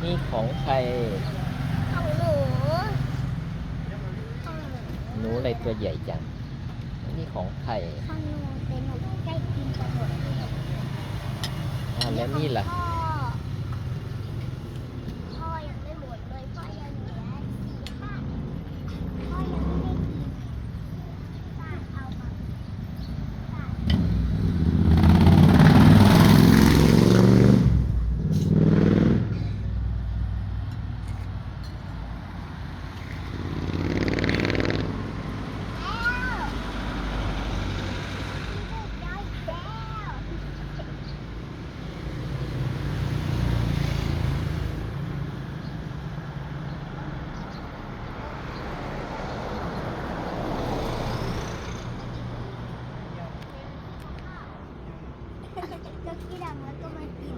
นี่ของใครของหนูของหนูอะไรตัวใหญ่จังนี่ของใครของหนูแต่หนูใกล้กินจะหมดแล้วนี่ล่ะพ่อพ่อยังไม่หมดเลยพ่อยังเหลือ4 5พ่อยังไม่ได้กินป้าเอามาป้าก็กี้ดังแล้วก็มากิน